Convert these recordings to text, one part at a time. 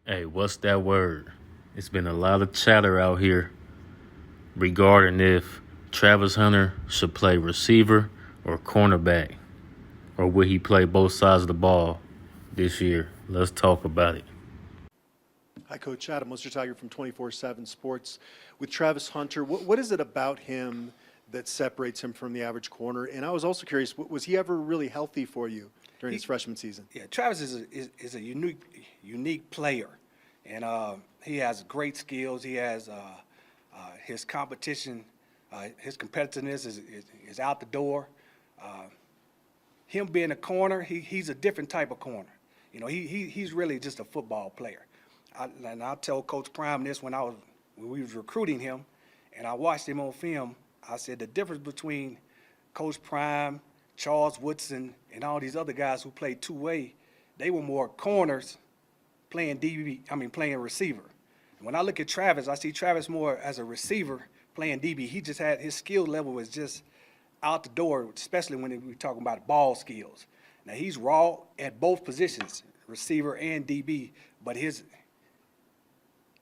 Hey, what's that word? It's been a lot of chatter out here regarding if Travis Hunter should play receiver or cornerback, or will he play both sides of the ball this year? Let's talk about it. Hi, Coach Adam Tiger from 24/7 Sports. With Travis Hunter, what is it about him that separates him from the average corner? And I was also curious, was he ever really healthy for you during his freshman season? Yeah, Travis is a unique player, and he has great skills. He has his competition, his competitiveness is out the door. Him being a corner, he's a different type of corner. You know, he's really just a football player. And I tell Coach Prime this when we was recruiting him, and I watched him on film. I said the difference between Coach Prime, Charles Woodson, and all these other guys who played two-way, they were more corners playing playing receiver. And when I look at Travis, I see Travis more as a receiver playing DB. He just had his skill level was just out the door, especially when we're talking about ball skills. Now he's raw at both positions, receiver and DB, but his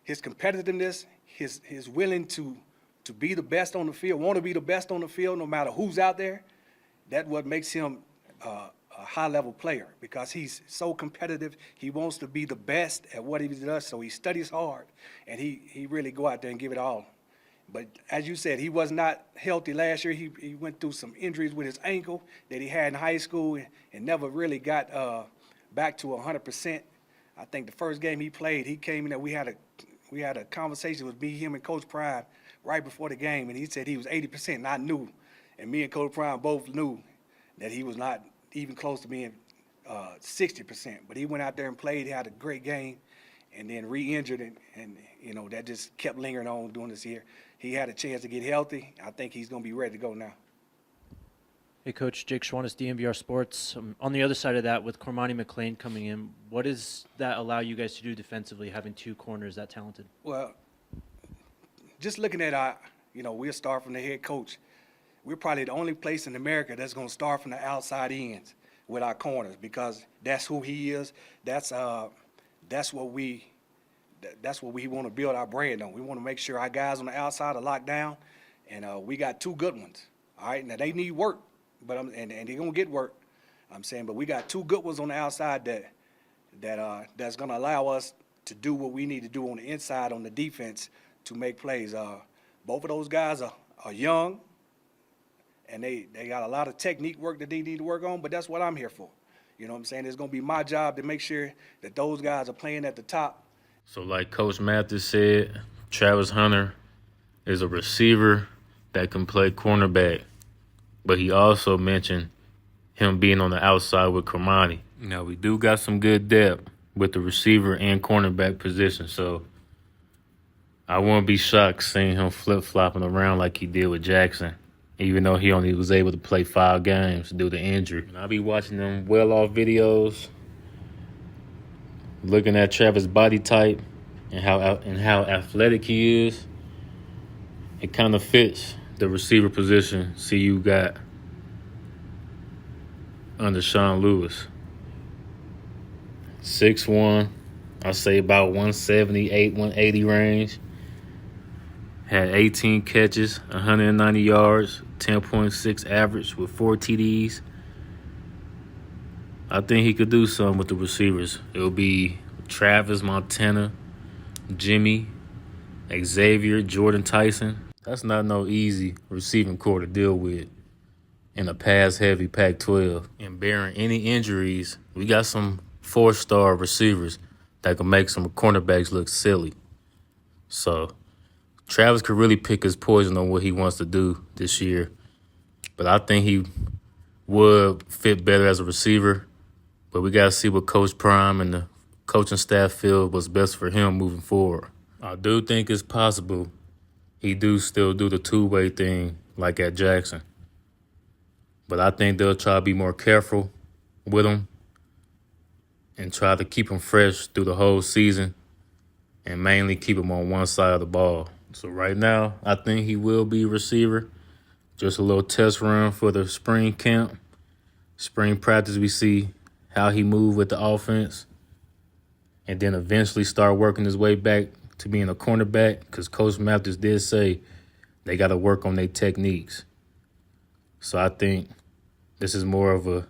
competitiveness, his willing to be the best on the field, want to be the best on the field no matter who's out there, that's what makes him a high-level player, because he's so competitive. He wants to be the best at what he does, so he studies hard, and he really go out there and give it all. But as you said, he was not healthy last year. He went through some injuries with his ankle that he had in high school and never really got back to 100%. I think the first game he played, he came in there, we had a conversation with me, him, and Coach Prime right before the game, and he said he was 80%, and I knew. And me and Coach Prime both knew that he was not even close to being 60%. But he went out there and played, he had a great game, and then re-injured, and you know, that just kept lingering on during this year. He had a chance to get healthy. I think he's going to be ready to go now. Hey, Coach. Jake Schwannis, DMVR Sports. On the other side of that, with Cormani McLean coming in, what does that allow you guys to do defensively, having two corners that talented? Well, just looking at we'll start from the head coach. We're probably the only place in America that's going to start from the outside ends with our corners, because that's who he is. That's what we want to build our brand on. We want to make sure our guys on the outside are locked down, and we got two good ones. All right, now they need work, but and they're gonna get work. I'm saying, but we got two good ones on the outside that's gonna allow us to do what we need to do on the inside on the defense to make plays. Both of those guys are young, and they got a lot of technique work that they need to work on, but that's what I'm here for. You know what I'm saying? It's gonna be my job to make sure that those guys are playing at the top. So like Coach Mathis said, Travis Hunter is a receiver that can play cornerback, but he also mentioned him being on the outside with Cormani. Now, we do got some good depth with the receiver and cornerback position, so I wouldn't be shocked seeing him flip-flopping around like he did with Jackson, even though he only was able to play 5 games due to injury. And I'll be watching them well-off videos, looking at Travis' body type and how athletic he is. It kind of fits the receiver position CU got under Sean Lewis. 6'1", I say about 178, 180 range. Had 18 catches, 190 yards, 10.6 average with 4 TDs. I think he could do something with the receivers. It'll be Travis, Montana, Jimmy, Xavier, Jordan Tyson. That's not no easy receiving core to deal with in a pass-heavy Pac-12. And bearing any injuries, we got some 4-star receivers that can make some cornerbacks look silly. So Travis could really pick his poison on what he wants to do this year. But I think he would fit better as a receiver. But we got to see what Coach Prime and the coaching staff feel was best for him moving forward. I do think it's possible he do still do the two-way thing like at Jackson. But I think they'll try to be more careful with him and try to keep him fresh through the whole season and mainly keep him on one side of the ball. So right now, I think he will be a receiver. Just a little test run for the spring camp. Spring practice, we see how he moved with the offense. and then eventually start working his way back to being a cornerback, because Coach Mathis did say they got to work on their techniques. So I think this is more of a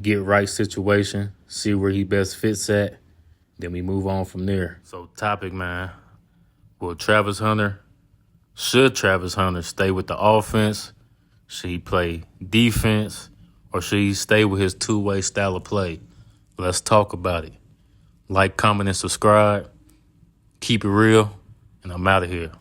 get-right situation, see where he best fits at, then we move on from there. So topic, man. Should Travis Hunter stay with the offense? Should he play defense? Or should he stay with his two-way style of play? Let's talk about it. Like, comment, and subscribe. Keep it real, and I'm out of here.